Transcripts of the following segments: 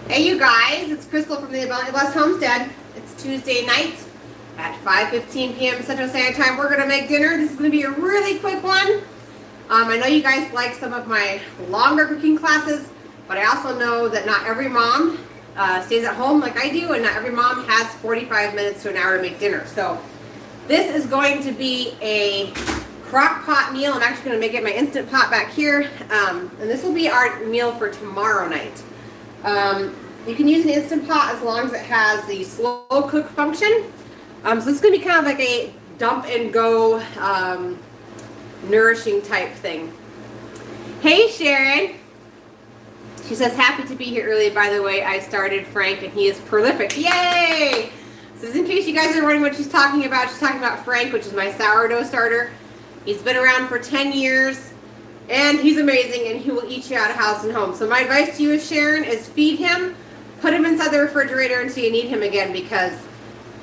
Hey you guys, it's Crystal from the Abundantly Blessed Homestead. It's Tuesday night at 5:15 p.m. Central Standard Time. We're going to make dinner. This is going to be a really quick one. I know you guys like some of my longer cooking classes, but I also know that not every mom stays at home like I do, and not every mom has 45 minutes to an hour to make dinner. So this is going to be a crock pot meal. I'm actually going to make it in my Instant Pot back here, and this will be our meal for tomorrow night. You can use an Instant Pot as long as it has the slow cook function. So this is going to be kind of like a dump and go nourishing type thing. Hey Sharon! She says, happy to be here early. By the way, I started Frank and he is prolific. Yay! So in case you guys are wondering what she's talking about Frank, which is my sourdough starter. He's been around for 10 years. And he's amazing, and he will eat you out of house and home. So my advice to you, Sharon, is feed him, put him inside the refrigerator until you need him again, because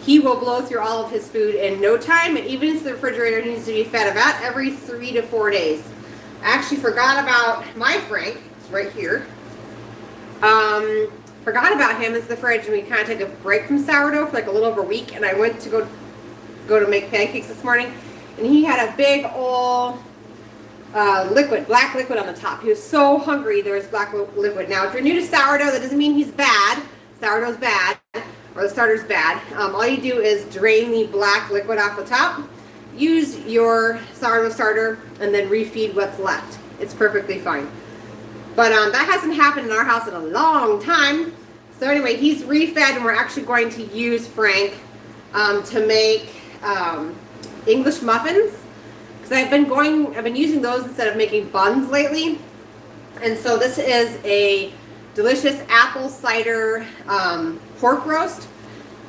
he will blow through all of his food in no time. And even into the refrigerator, he needs to be fed about every 3 to 4 days. I actually forgot about my Frank. It's right here. Forgot about him. It's the fridge, and we kind of took a break from sourdough for like a little over a week. And I went to go to make pancakes this morning, and he had a big old black liquid on the top. He was so hungry there was black liquid. Now, if you're new to sourdough, that doesn't mean he's bad. Sourdough's bad, or the starter's bad. All you do is drain the black liquid off the top, use your sourdough starter, and then refeed what's left. It's perfectly fine. But that hasn't happened in our house in a long time. So anyway, he's refed, and we're actually going to use Frank to make English muffins. I've been using those instead of making buns lately. And so this is a delicious apple cider pork roast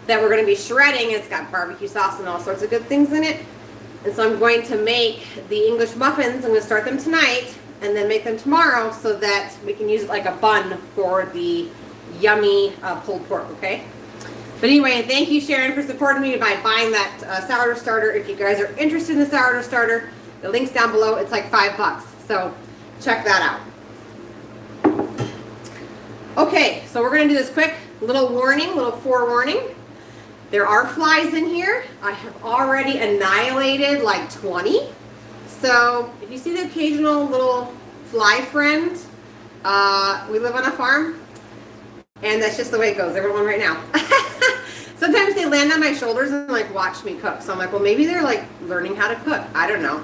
that we're going to be shredding. It's got barbecue sauce and all sorts of good things in it. And so I'm going to make the English muffins. I'm going to start them tonight and then make them tomorrow so that we can use it like a bun for the yummy pulled pork, okay? But anyway, thank you, Sharon, for supporting me by buying that sourdough starter. If you guys are interested in the sourdough starter, the link's down below. It's like $5. So check that out. Okay, so we're going to do this quick little forewarning. There are flies in here. I have already annihilated like 20. So if you see the occasional little fly friend, we live on a farm, and that's just the way it goes. There's one right now. Sometimes they land on my shoulders and like watch me cook. So I'm like, well, maybe they're like learning how to cook. I don't know.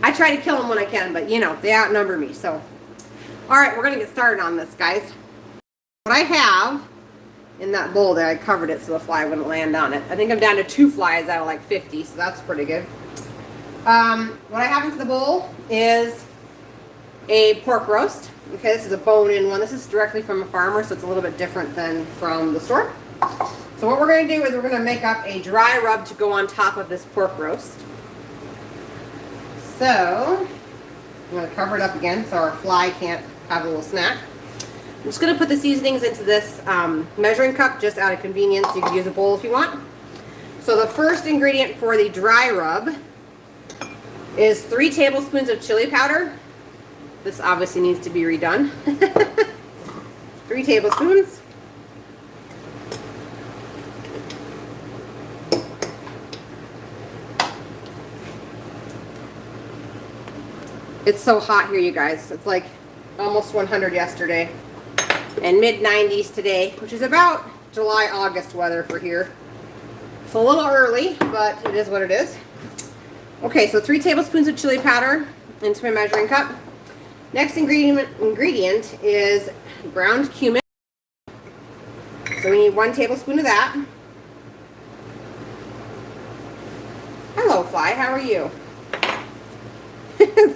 I try to kill them when I can, but you know, they outnumber me. So, all right, we're going to get started on this, guys. What I have in that bowl there, I covered it so the fly wouldn't land on it. I think I'm down to 2 flies out of like 50, so that's pretty good. What I have into the bowl is a pork roast. Okay, this is a bone-in one. This is directly from a farmer, so it's a little bit different than from the store. So what we're going to do is we're going to make up a dry rub to go on top of this pork roast. So I'm going to cover it up again so our fly can't have a little snack. I'm just going to put the seasonings into this measuring cup just out of convenience. You can use a bowl if you want. So the first ingredient for the dry rub is 3 tablespoons of chili powder. This obviously needs to be redone. 3 tablespoons. It's so hot here, you guys. It's like almost 100 yesterday and mid-90s today, which is about July, August weather for here. It's a little early, but it is what it is. Okay, so 3 tablespoons of chili powder into my measuring cup. Next ingredient is ground cumin. So we need 1 tablespoon of that. Hello, fly. How are you?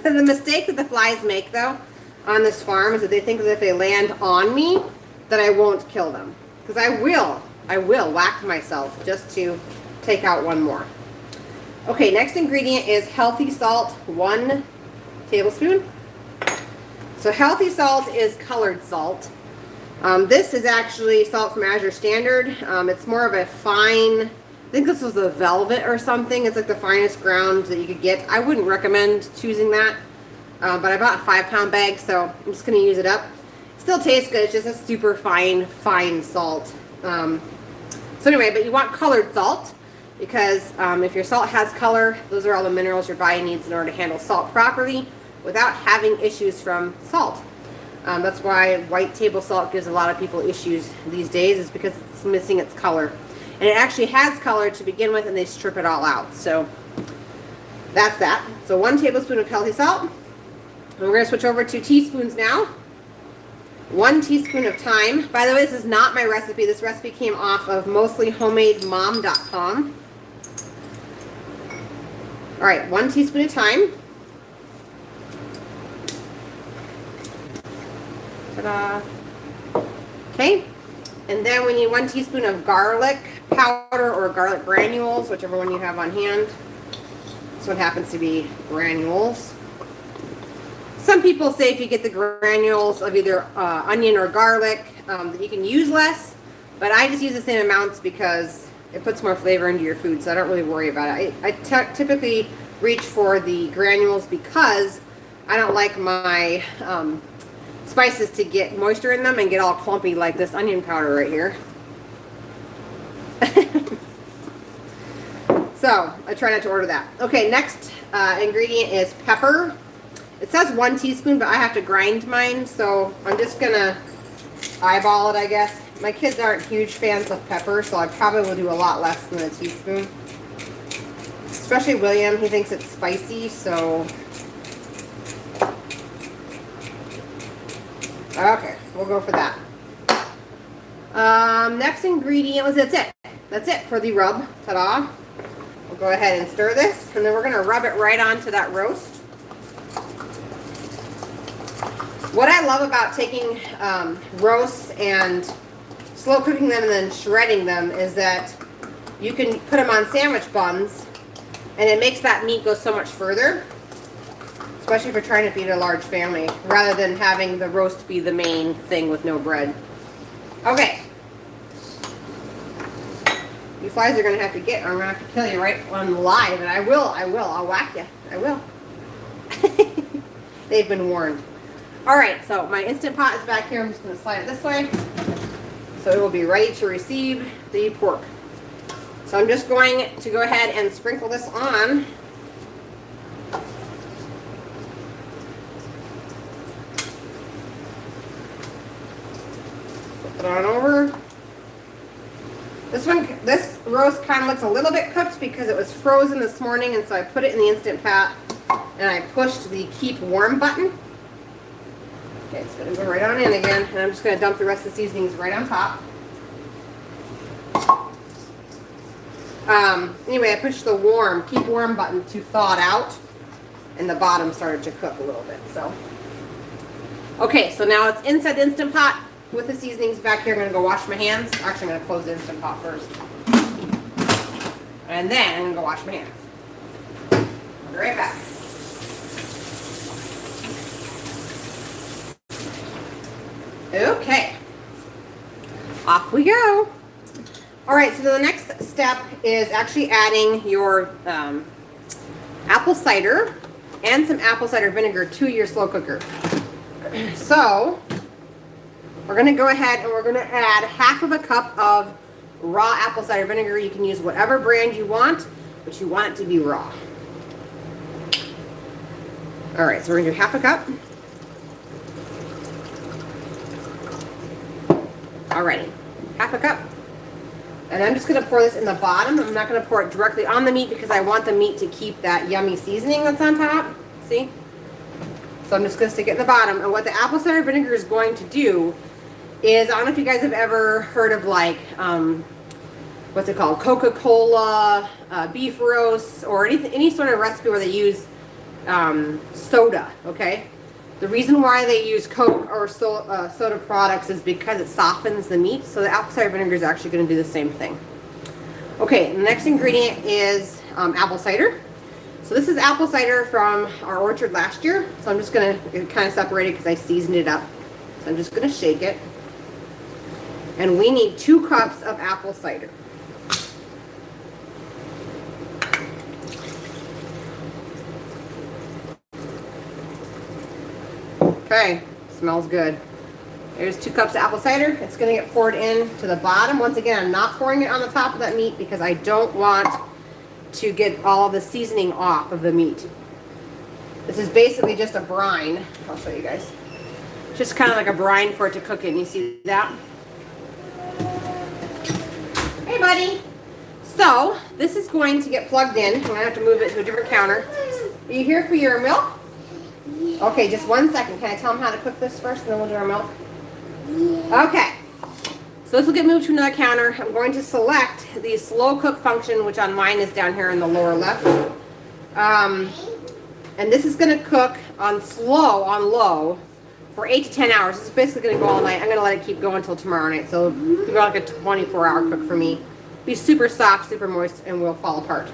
The mistake that the flies make, though, on this farm is that they think that if they land on me, that I won't kill them. Because I will whack myself just to take out 1 more. Okay, next ingredient is healthy salt, 1 tablespoon. So healthy salt is colored salt. This is actually salt from Azure Standard. It's more of a fine, I think this was a velvet or something. It's like the finest ground that you could get. I wouldn't recommend choosing that, but I bought a 5-pound bag, so I'm just going to use it up. Still tastes good. It's just a super fine salt. So anyway, but you want colored salt because if your salt has color, those are all the minerals your body needs in order to handle salt properly without having issues from salt. That's why white table salt gives a lot of people issues these days, is because it's missing its color. And it actually has color to begin with, and they strip it all out. So that's that. So 1 tablespoon of healthy salt. And we're going to switch over to teaspoons now. 1 teaspoon of thyme. By the way, this is not my recipe. This recipe came off of mostlyhomemademom.com. All right, 1 teaspoon of thyme. Ta-da. Okay. And then we need 1 teaspoon of garlic powder or garlic granules, whichever one you have on hand. This one happens to be granules. Some people say if you get the granules of either onion or garlic, that you can use less, but I just use the same amounts because it puts more flavor into your food, so I don't really worry about it. I typically reach for the granules because I don't like my spices to get moisture in them and get all clumpy like this onion powder right here. So I try not to order that. Okay, next ingredient is pepper. It says 1 teaspoon, but I have to grind mine, so I'm just gonna eyeball it, I guess. My kids aren't huge fans of pepper, so I probably will do a lot less than a teaspoon. Especially William, he thinks it's spicy, so. Okay, we'll go for that. Next ingredient, that's it. That's it for the rub. Ta-da. We'll go ahead and stir this, and then we're gonna rub it right onto that roast. What I love about taking roasts and slow cooking them and then shredding them is that you can put them on sandwich buns, and it makes that meat go so much further, especially if you're trying to feed a large family, rather than having the roast be the main thing with no bread. Okay. You flies are going to have to get, or I'm going to have to kill you right on live, and I will, I'll whack you, I will. They've been warned. Alright, so my Instant Pot is back here. I'm just going to slide it this way. So it will be ready to receive the pork. So I'm just going to go ahead and sprinkle this on. Flip it on over. This roast kind of looks a little bit cooked because it was frozen this morning, and so I put it in the Instant Pot and I pushed the keep warm button. Okay, it's going to go right on in again, and I'm just going to dump the rest of the seasonings right on top. Anyway, I pushed the keep warm button to thaw it out, and the bottom started to cook a little bit. So, okay, so now it's inside the Instant Pot with the seasonings back here. I'm going to go wash my hands. Actually, I'm going to close the Instant Pot first, and then I'm going to go wash my hands. I'll be right back. Okay, off we go. All right, so the next step is actually adding your apple cider and some apple cider vinegar to your slow cooker. So we're going to go ahead and we're going to add 1/2 cup of raw apple cider vinegar. You can use whatever brand you want, but you want it to be raw. All right, so we're going to do 1/2 cup. Alrighty, 1/2 cup. And I'm just going to pour this in the bottom. I'm not going to pour it directly on the meat because I want the meat to keep that yummy seasoning that's on top. See? So I'm just going to stick it in the bottom. And what the apple cider vinegar is going to do is, I don't know if you guys have ever heard of like, what's it called? Coca-Cola, beef roasts, or any sort of recipe where they use soda, okay? The reason why they use Coke or soda products is because it softens the meat. So the apple cider vinegar is actually going to do the same thing. Okay, the next ingredient is apple cider. So this is apple cider from our orchard last year. So I'm just going to kind of separate it because I seasoned it up. So I'm just going to shake it. And we need 2 cups of apple cider. Okay, smells good. There's 2 cups of apple cider. It's going to get poured in to the bottom. Once again, I'm not pouring it on the top of that meat because I don't want to get all the seasoning off of the meat. This is basically just a brine. I'll show you guys. Just kind of like a brine for it to cook in. You see that? Hey, buddy. So, this is going to get plugged in. I'm going to have to move it to a different counter. Are you here for your milk? Okay, just 1 second. Can I tell them how to cook this first and then we'll do our milk? Okay. So this will get moved to another counter. I'm going to select the slow cook function, which on mine is down here in the lower left. And this is going to cook on low, for 8 to 10 hours. This is basically going to go all night. I'm going to let it keep going until tomorrow night. So it'll be like a 24-hour cook for me. Be super soft, super moist, and will fall apart.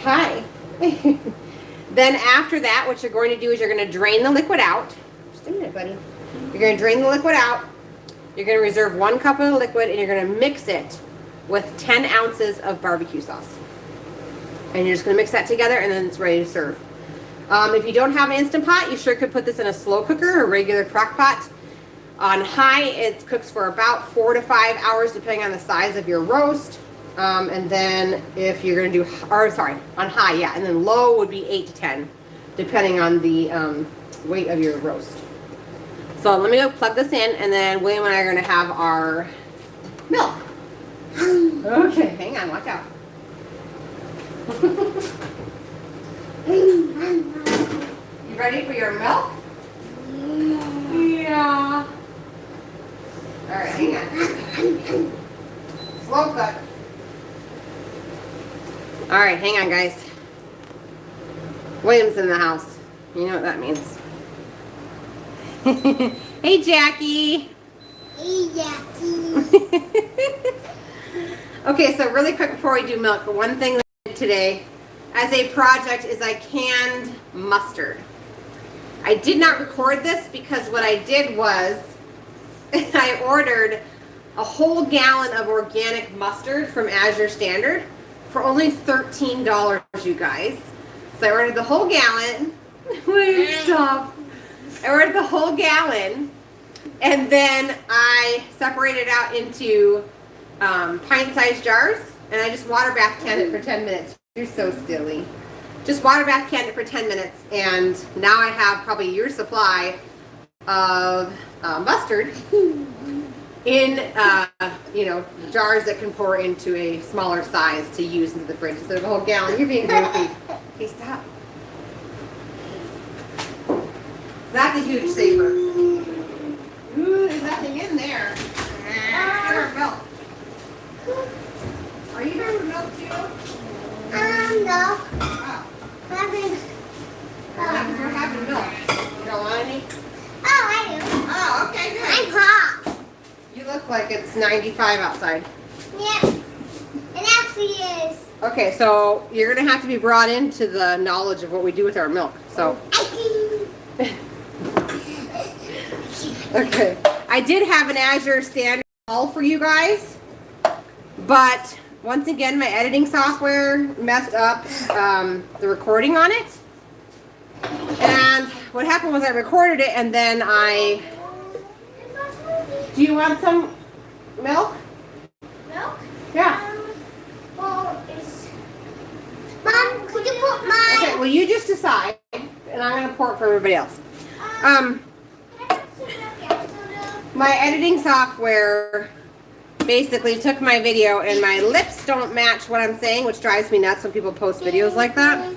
Hi. Then after that, what you're going to do is you're going to drain the liquid out. Just a minute, buddy. You're going to drain the liquid out. You're going to reserve 1 cup of the liquid, and you're going to mix it with 10 ounces of barbecue sauce. And you're just going to mix that together, and then it's ready to serve. If you don't have an Instant Pot, you sure could put this in a slow cooker or regular crock pot. On high, it cooks for about 4 to 5 hours, depending on the size of your roast. And then if you're going to do, on high, yeah. And then low would be 8 to 10, depending on the weight of your roast. So let me go plug this in, and then William and I are going to have our milk. Okay, hang on, watch out. You ready for your milk? Yeah. All right, hang on. Slow cook. All right, hang on, guys. William's in the house. You know what that means. Hey, Jackie. Hey, Jackie. Okay, so really quick before we do milk, one thing that I did today as a project is I canned mustard. I did not record this because what I did was I ordered a whole gallon of organic mustard from Azure Standard for only $13, you guys. So I ordered the whole gallon. Wait, stop. I ordered the whole gallon, and then I separated it out into pint-sized jars, and I just water bath canned it for 10 minutes. You're so silly. Just water bath canned it for 10 minutes, and now I have probably your supply of mustard in jars that can pour into a smaller size to use into the fridge instead of a whole gallon. You're being goofy. Okay, stop. That's a huge saver. Ooh, there's nothing in there. Get our milk. Are you here for milk too? No. Oh. Having. We're having milk. You don't want any? Oh, I do. Oh, okay, good. I'm hot. You look like it's 95 outside. Yeah. It actually is. Okay, so you're going to have to be brought into the knowledge of what we do with our milk. So. Okay. I did have an Azure Standard haul for you guys, but once again, my editing software messed up the recording on it. And what happened was I recorded it, and then do you want some milk? Milk? Yeah. Mom, could you put mine? Okay, well, you just decide, and I'm going to pour it for everybody else. My editing software basically took my video, and my lips don't match what I'm saying, which drives me nuts when people post videos like that.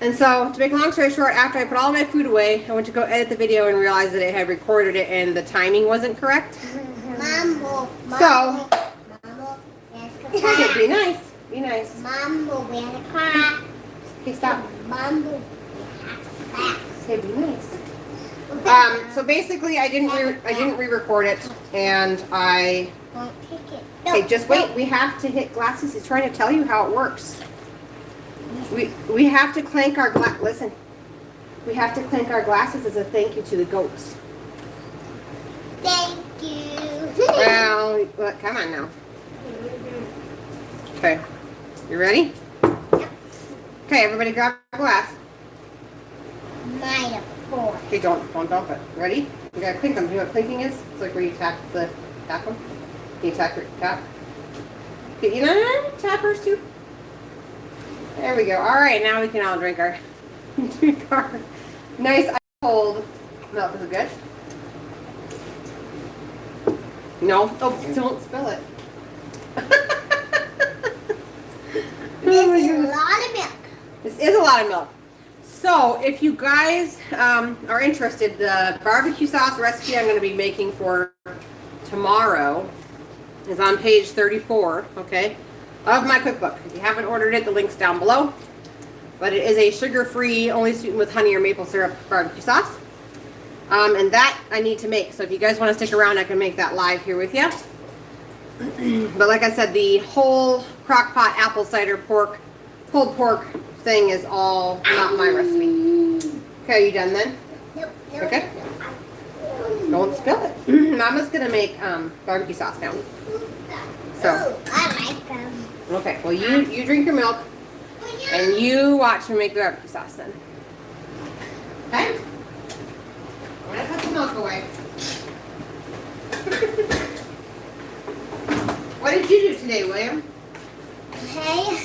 And so, to make a long story short, after I put all my food away, I went to go edit the video and realized that it had recorded it and the timing wasn't correct. Mambo. So, Mambo. okay, be nice. Be nice. Mambo, we're crack. Okay, stop. Mambo. Okay, be nice. So basically, I didn't re-record it, and I. Okay, just wait. We have to hit glasses. He's trying to tell you how it works. We have to clank our Listen. We have to clank our glasses as a thank you to the goats. Thank you. Well, look, come on now. Okay, you ready? Yep. Okay, everybody, grab a glass. Mine. 4. Okay, don't dump it. Ready? You gotta clink them. Do you know what clinking is? It's like where you tap them. Can you tap? Okay, you know, tappers too. There we go. All right, now we can all drink our nice ice cold milk. Is it good? No. Oh, don't spill it. This is a lot of milk. This is a lot of milk. So, if you guys are interested, the barbecue sauce recipe I'm going to be making for tomorrow is on page 34, okay, of my cookbook. If you haven't ordered it, the link's down below. But it is a sugar-free, only sweetened with honey or maple syrup barbecue sauce. And that I need to make. So if you guys want to stick around, I can make that live here with you. But like I said, the whole Crockpot apple cider pork, pulled pork thing is all not my recipe. Okay, are you done then? Nope. Okay. Don't spill it. Mama's gonna make barbecue sauce now. So. Oh, I like them. Okay. Well, you drink your milk, and you watch me make the barbecue sauce then. Okay. I'm gonna put the milk away. What did you do today, William? Okay.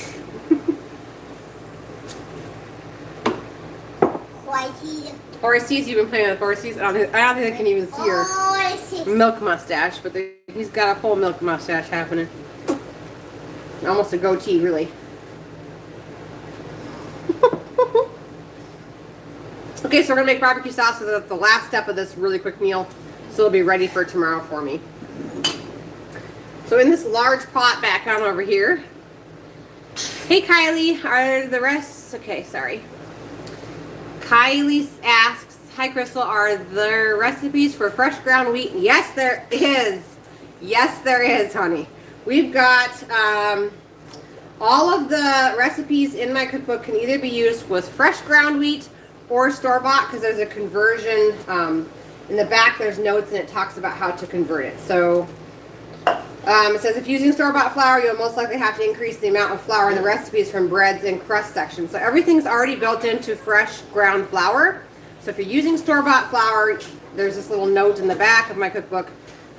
Horsey. Horsey's. You've been playing with Horsey's. I don't think they can even see your Horses. milk mustache, but he's got a full milk mustache happening. Almost a goatee, really. Okay, so we're gonna make barbecue sauce because that's the last step of this really quick meal, so it'll be ready for tomorrow for me. So in this large pot back on over here. Hey Kylie, are the rest okay? Sorry. Kylie asks, "Hi Crystal, are there recipes for fresh ground wheat?" Yes, there is. Yes, there is, honey. We've got all of the recipes in my cookbook can either be used with fresh ground wheat or store-bought, because there's a conversion in the back. There's notes and it talks about how to convert it. So it says if using store-bought flour, you'll most likely have to increase the amount of flour in the recipes from breads and crust section. So everything's already built into fresh ground flour. So if you're using store-bought flour, there's this little note in the back of my cookbook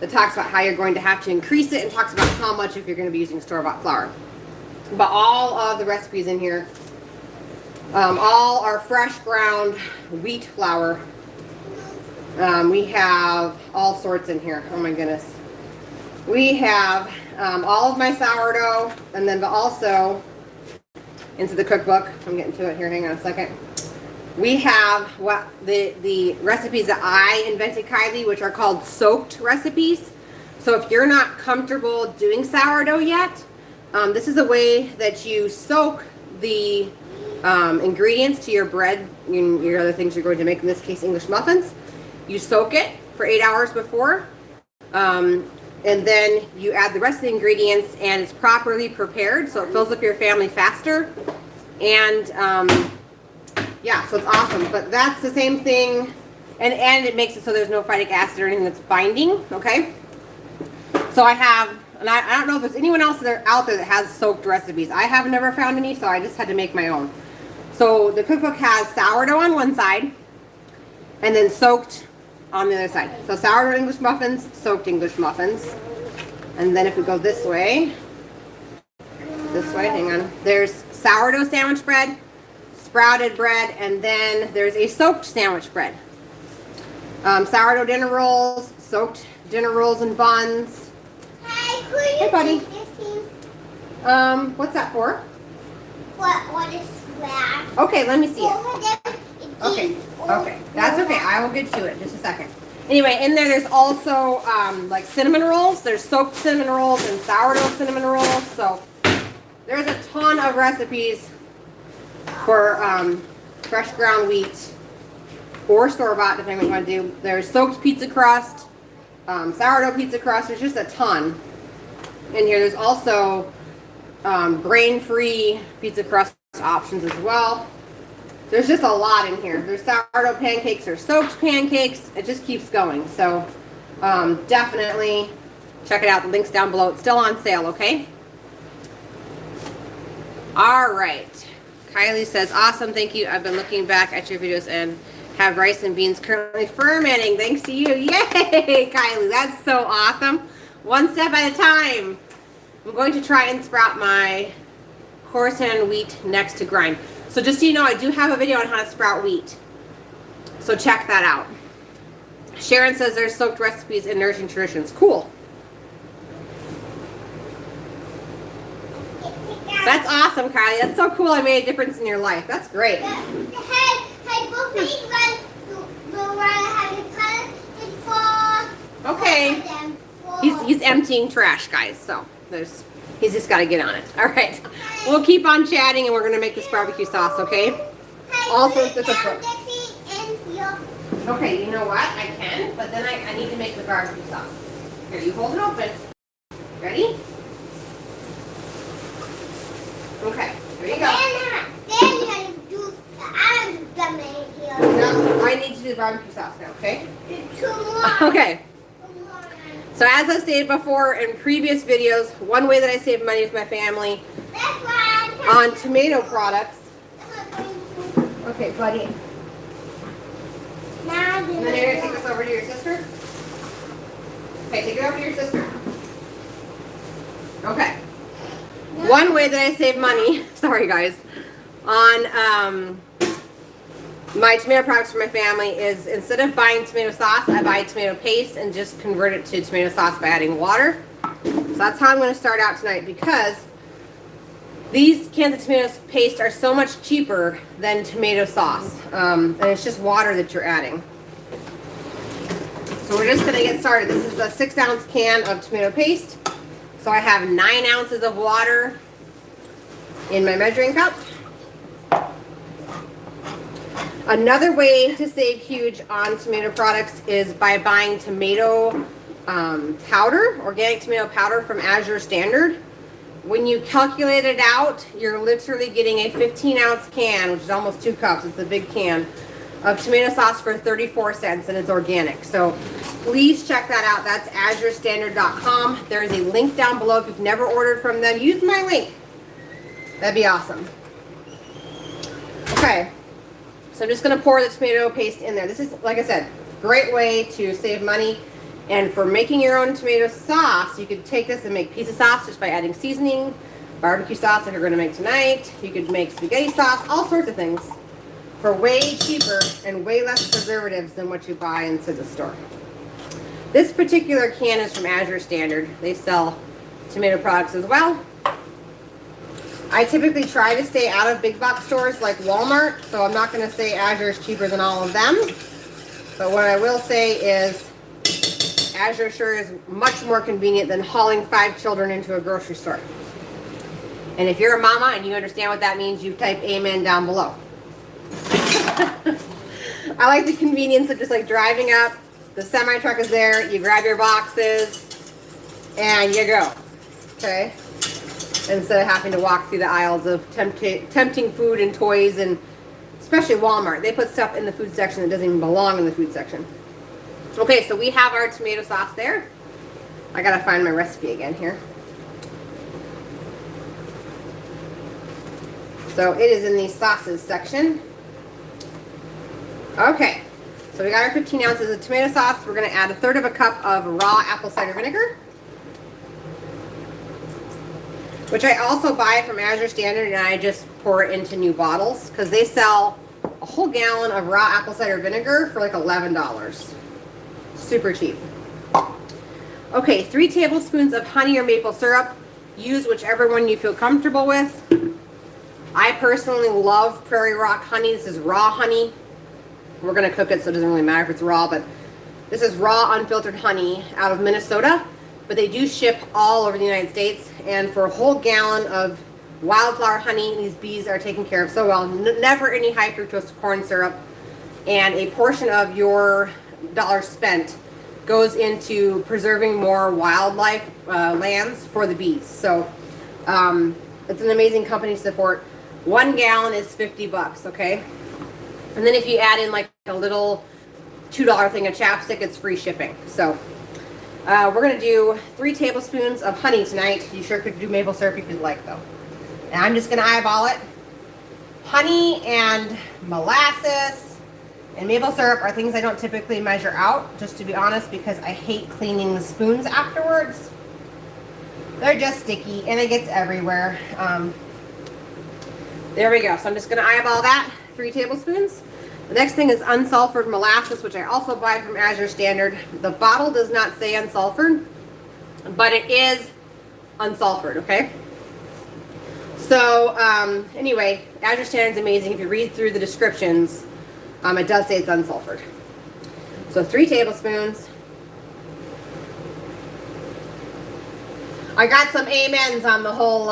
that talks about how you're going to have to increase it and talks about how much if you're going to be using store-bought flour. But all of the recipes in here, all are fresh ground wheat flour. We have all sorts in here. Oh my goodness. We have all of my sourdough, and then but also into the cookbook. I'm getting to it here. Hang on a second. We have what the recipes that I invented, Kylie, which are called soaked recipes. So if you're not comfortable doing sourdough yet, this is a way that you soak the ingredients to your bread and your other things you're going to make, in this case English muffins. You soak it for 8 hours before, and then you add the rest of the ingredients, and it's properly prepared, so it fills up your family faster. And yeah, so it's awesome. But that's the same thing, and it makes it so there's no phytic acid or anything that's binding. Okay, so I have, and I don't know if there's anyone else out there that has soaked recipes. I have never found any, so I just had to make my own. So the cookbook has sourdough on one side, and then soaked on the other side. So sourdough English muffins, soaked English muffins. And then if we go this way, hang on, there's sourdough sandwich bread, sprouted bread, and then there's a soaked sandwich bread. Sourdough dinner rolls, soaked dinner rolls and buns. Hey, buddy. This What's that for? what is that? Okay, let me see it. Okay, that's okay. I will get to it in just a second. Anyway, in there's also like cinnamon rolls. There's soaked cinnamon rolls and sourdough cinnamon rolls. So there's a ton of recipes for fresh ground wheat or store-bought, depending on what you want to do. There's soaked pizza crust, sourdough pizza crust. There's just a ton in here. There's also grain-free pizza crust options as well. There's just a lot in here. There's sourdough pancakes, there's soaked pancakes. It just keeps going. So definitely check it out. The link's down below. It's still on sale, okay? All right. Kylie says, awesome, thank you. I've been looking back at your videos and Have rice and beans currently fermenting. Thanks to you. Yay, Kylie. That's so awesome. One step at a time. I'm going to try and sprout my coarse-hand wheat next to grind. So just so you know, I do have a video on how to sprout wheat. So check that out. Sharon says there's soaked recipes in Nourishing Traditions. Cool. That's awesome, Kylie. That's so cool. I made a difference in your life. That's great. Okay. He's emptying trash, guys. So he's just got to get on it. All right. We'll keep on chatting, and we're gonna make this barbecue sauce. Okay. Also, it's the cookbook. Okay. You know what? I can, but then I need to make the barbecue sauce. Here, you hold it open. Ready? Okay, there you go. Then you have to do the other gummy here. Now, I need to do the barbecue sauce now, okay? Two more. Okay. So as I stated before in previous videos, one way that I save money with my family on tomato products. Okay, buddy. Now And then you're going to take this over to your sister? Okay, take it over to your sister. Okay. One way that I save money, sorry guys, on my tomato products for my family is instead of buying tomato sauce, I buy tomato paste and just convert it to tomato sauce by adding water. So that's how I'm going to start out tonight, because these cans of tomato paste are so much cheaper than tomato sauce. And it's just water that you're adding. So we're just going to get started. This is a 6-ounce can of tomato paste. So I have 9 ounces of water in my measuring cup. Another way to save huge on tomato products is by buying tomato powder, organic tomato powder from Azure Standard. When you calculate it out, you're literally getting a 15-ounce can, which is almost 2 cups. It's a big can of tomato sauce for 34 cents, and it's organic. So please check that out. That's azurestandard.com. There is a link down below. If you've never ordered from them, use my link. That'd be awesome. Okay, so I'm just going to pour the tomato paste in there. This is, like I said, great way to save money. And for making your own tomato sauce, you could take this and make pizza sauce just by adding seasoning, barbecue sauce like you're going to make tonight. You could make spaghetti sauce, all sorts of things for way cheaper and way less preservatives than what you buy into the store. This particular can is from Azure Standard. They sell tomato products as well. I typically try to stay out of big box stores like Walmart, so I'm not going to say Azure is cheaper than all of them. But what I will say is Azure sure is much more convenient than hauling 5 children into a grocery store. And if you're a mama and you understand what that means, you type amen down below. I like the convenience of just like driving up, the semi truck is there, you grab your boxes, and you go. Okay? Instead of having to walk through the aisles of tempting food and toys, and especially Walmart. They put stuff in the food section that doesn't even belong in the food section. Okay, so we have our tomato sauce there. I gotta find my recipe again here. So it is in the sauces section. Okay, so we got our 15 ounces of tomato sauce. We're gonna add 1/3 cup of raw apple cider vinegar, which I also buy from Azure Standard, and I just pour it into new bottles because they sell a whole gallon of raw apple cider vinegar for like $11. Super cheap. Okay, 3 tablespoons of honey or maple syrup. Use whichever one you feel comfortable with. I personally love Prairie Rock honey. This is raw honey. We're going to cook it, so it doesn't really matter if it's raw, but this is raw unfiltered honey out of Minnesota. But they do ship all over the United States, and for a whole gallon of wildflower honey, these bees are taken care of so well. Never any high fructose corn syrup, and a portion of your dollar spent goes into preserving more wildlife lands for the bees. So it's an amazing company to support. 1 gallon is $50, okay? And then if you add in like a little $2 thing of chapstick, it's free shipping. So we're going to do 3 tablespoons of honey tonight. You sure could do maple syrup if you'd like, though. And I'm just going to eyeball it. Honey and molasses and maple syrup are things I don't typically measure out, just to be honest, because I hate cleaning the spoons afterwards. They're just sticky and it gets everywhere. There we go. So I'm just going to eyeball that, 3 tablespoons. The next thing is unsulfured molasses, which I also buy from Azure Standard. The bottle does not say unsulfured, but it is unsulfured, okay? So anyway, Azure Standard is amazing. If you read through the descriptions, it does say it's unsulfured. So 3 tablespoons. I got some amens on the whole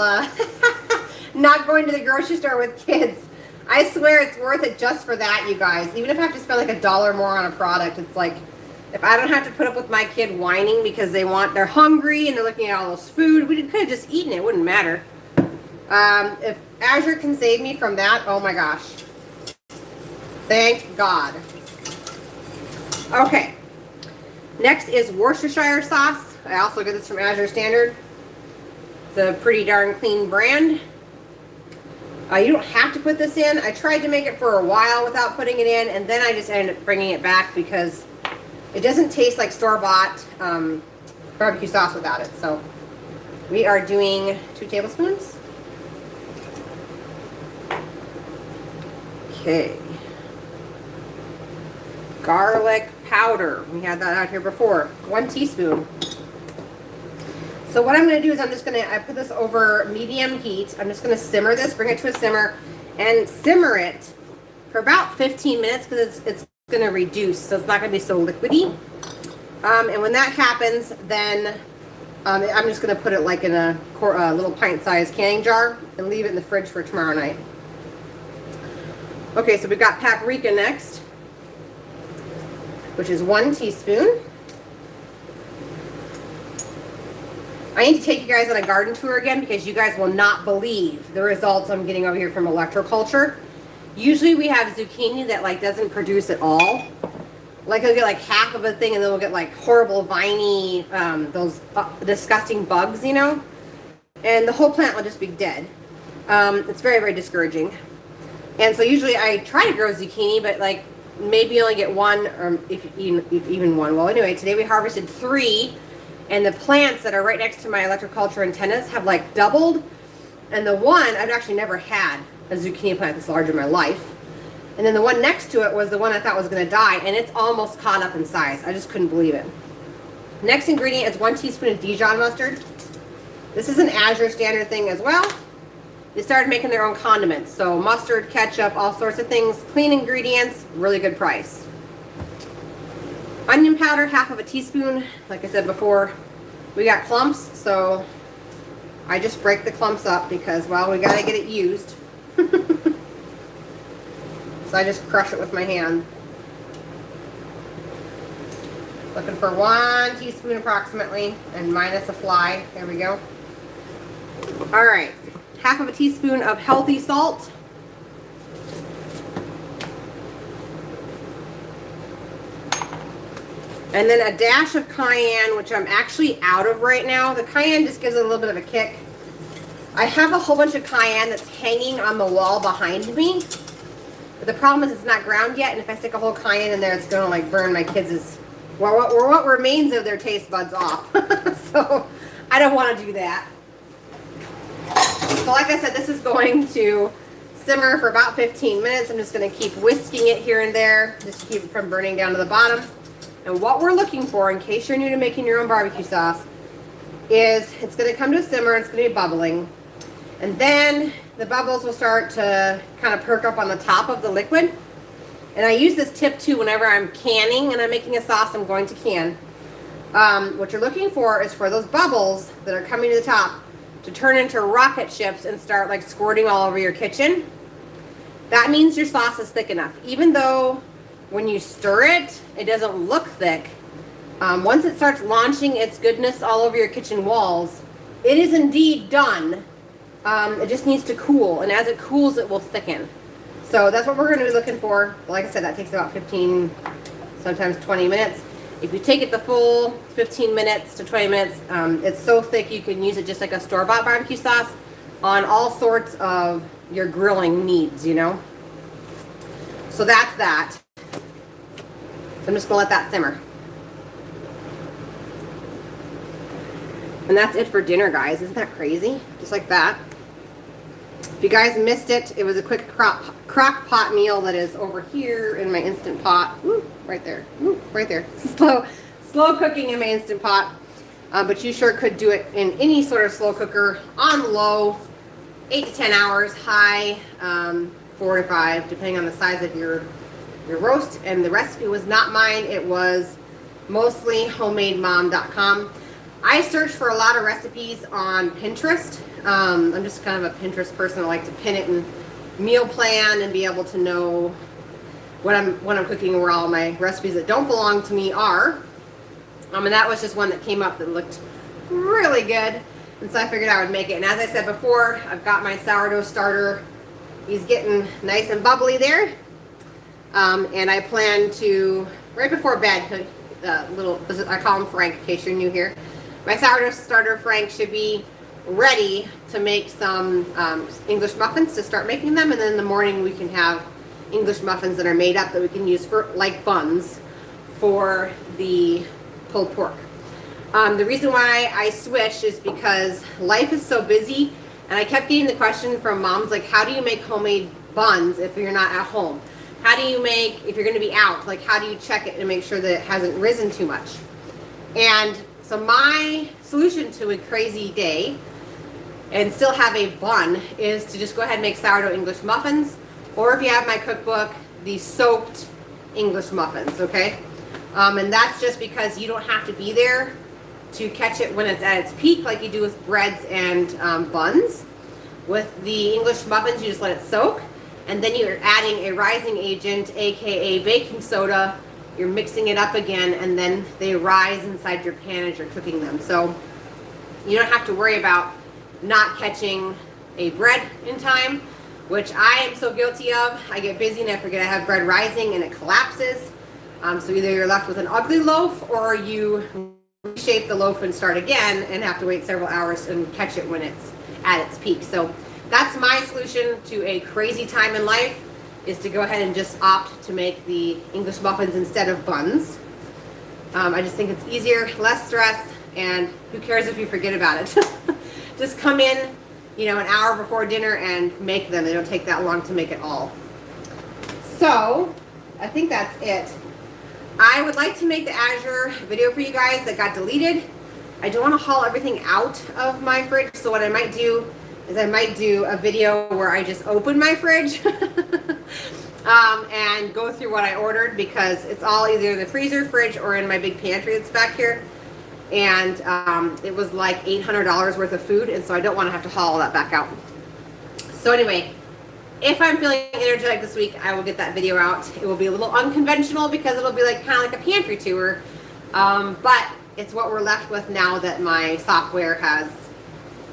not going to the grocery store with kids. I swear it's worth it just for that, you guys. Even if I have to spend like $1 more on a product, it's like, if I don't have to put up with my kid whining because they're hungry and they're looking at all this food, we could have just eaten it. It wouldn't matter. If Azure can save me from that, oh my gosh. Thank God. Okay. Next is Worcestershire sauce. I also get this from Azure Standard. It's a pretty darn clean brand. You don't have to put this in. I tried to make it for a while without putting it in, and then I just ended up bringing it back because it doesn't taste like store-bought barbecue sauce without it. So we are doing 2 tablespoons. Okay. Garlic powder. We had that out here before. 1 teaspoon. So what I'm going to do is I put this over medium heat. I'm just going to simmer this, bring it to a simmer, and simmer it for about 15 minutes because it's going to reduce, so it's not going to be so liquidy. And when that happens, then I'm just going to put it like in a little pint-sized canning jar and leave it in the fridge for tomorrow night. Okay, so we've got paprika next, which is 1 teaspoon. I need to take you guys on a garden tour again because you guys will not believe the results I'm getting over here from electroculture. Usually we have zucchini that like doesn't produce at all. Like I'll get like half of a thing and then we'll get like horrible viney, those disgusting bugs, you know? And the whole plant will just be dead. It's very, very discouraging. And so usually I try to grow zucchini, but like maybe you only get 1 or if even 1. Well, anyway, today we harvested 3. And the plants that are right next to my electroculture antennas have like doubled. And the one, I've actually never had a zucchini plant this large in my life. And then the one next to it was the one I thought was going to die. And it's almost caught up in size. I just couldn't believe it. Next ingredient is 1 teaspoon of Dijon mustard. This is an Azure Standard thing as well. They started making their own condiments. So mustard, ketchup, all sorts of things. Clean ingredients, really good price. Onion powder, half of a teaspoon. Like I said before, we got clumps, so I just break the clumps up because, well, we gotta get it used. So I just crush it with my hand. Looking for 1 teaspoon approximately, and minus a fly. There we go. All right, half of a teaspoon of healthy salt. And then a dash of cayenne, which I'm actually out of right now. The cayenne just gives it a little bit of a kick. I have a whole bunch of cayenne that's hanging on the wall behind me. But the problem is it's not ground yet, and if I stick a whole cayenne in there, it's going to like burn my kids' what remains of their taste buds off. So I don't want to do that. So like I said, this is going to simmer for about 15 minutes. I'm just going to keep whisking it here and there just to keep it from burning down to the bottom. And what we're looking for, in case you're new to making your own barbecue sauce, is it's going to come to a simmer, it's going to be bubbling. And then the bubbles will start to kind of perk up on the top of the liquid. And I use this tip too whenever I'm canning and I'm making a sauce I'm going to can. What you're looking for is for those bubbles that are coming to the top to turn into rocket ships and start like squirting all over your kitchen. That means your sauce is thick enough. Even though when you stir it, it doesn't look thick. Once it starts launching its goodness all over your kitchen walls, it is indeed done. It just needs to cool, and as it cools, it will thicken. So that's what we're going to be looking for. Like I said, that takes about 15, sometimes 20 minutes. If you take it the full 15 minutes to 20 minutes, it's so thick you can use it just like a store-bought barbecue sauce on all sorts of your grilling needs, you know. So that's that. So I'm just gonna let that simmer. And that's it for dinner, guys. Isn't that crazy? Just like that. If you guys missed it, it was a quick crock pot meal that is over here in my Instant Pot. Ooh, right there. Ooh, right there. Slow cooking in my Instant Pot. But you sure could do it in any sort of slow cooker on low, 8 to 10 hours, high, 4 to 5, depending on the size of your roast. And the recipe was not mine. It was mostly homemademom.com. I searched for a lot of recipes on Pinterest. I'm just kind of a Pinterest person. I like to pin it and meal plan and be able to know what I'm cooking and where all my recipes that don't belong to me are. And that was just one that came up that looked really good. And so I figured I would make it. And as I said before, I've got my sourdough starter. He's getting nice and bubbly there. And I plan to, right before bed, I call him Frank in case you're new here. My sourdough starter Frank should be ready to make some English muffins, to start making them, and then in the morning we can have English muffins that are made up that we can use for like buns for the pulled pork. The reason why I switched is because life is so busy, and I kept getting the question from moms like, how do you make homemade buns if you're not at home? How do you make, if you're going to be out, like how do you check it and make sure that it hasn't risen too much? And so my solution to a crazy day and still have a bun is to just go ahead and make sourdough English muffins, or if you have my cookbook, the soaked English muffins, okay? And that's just because you don't have to be there to catch it when it's at its peak like you do with breads and buns. With the English muffins, you just let it soak, and then you're adding a rising agent, aka baking soda. You're mixing it up again, and then they rise inside your pan as you're cooking them. So you don't have to worry about not catching a bread in time, which I am so guilty of. I get busy and I forget I have bread rising and it collapses. So either you're left with an ugly loaf, or you reshape the loaf and start again and have to wait several hours and catch it when it's at its peak. So that's my solution to a crazy time in life, is to go ahead and just opt to make the English muffins instead of buns. I just think it's easier, less stress, and who cares if you forget about it. Just come in, an hour before dinner and make them. They don't take that long to make it all. So I think that's it. I would like to make the Azure video for you guys that got deleted. I don't want to haul everything out of my fridge, so what I might do is I might do a video where I just open my fridge and go through what I ordered, because it's all either the freezer, fridge, or in my big pantry that's back here. And it was like $800 worth of food, and so I don't want to have to haul all that back out. So anyway, if I'm feeling energetic this week, I will get that video out. It will be a little unconventional because it'll be like kind of like a pantry tour, but it's what we're left with now that my software has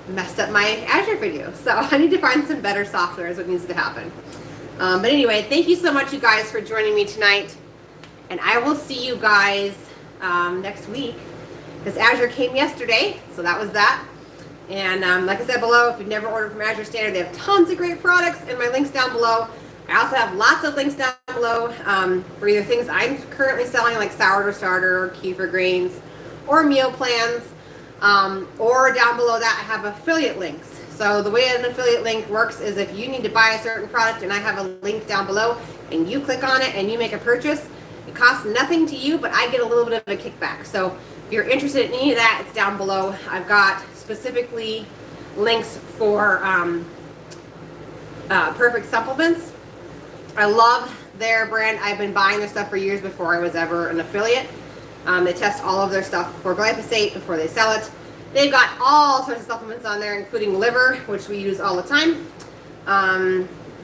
messed up my Azure video. So I need to find some better software is what needs to happen. But anyway, thank you so much, you guys, for joining me tonight, and I will see you guys next week, because Azure came yesterday, so that was that. And like I said below, if you've never ordered from Azure Standard, they have tons of great products, and my links down below. I also have lots of links down below for either things I'm currently selling, like sourdough starter, or kefir grains, or meal plans, or down below that I have affiliate links. So the way an affiliate link works is if you need to buy a certain product and I have a link down below and you click on it and you make a purchase, it costs nothing to you, but I get a little bit of a kickback. So if you're interested in any of that, it's down below. I've got specifically links for Perfect Supplements. I love their brand. I've been buying their stuff for years before I was ever an affiliate. They test all of their stuff for glyphosate before they sell it. They've got all sorts of supplements on there, including liver, which we use all the time.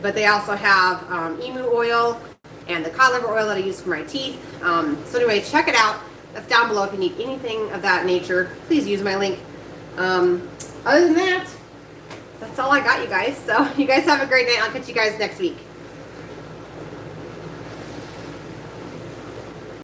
But they also have emu oil and the cod liver oil that I use for my teeth. So anyway, check it out. That's down below if you need anything of that nature. Please use my link. Other than that, that's all I got, you guys. So you guys have a great night. I'll catch you guys next week.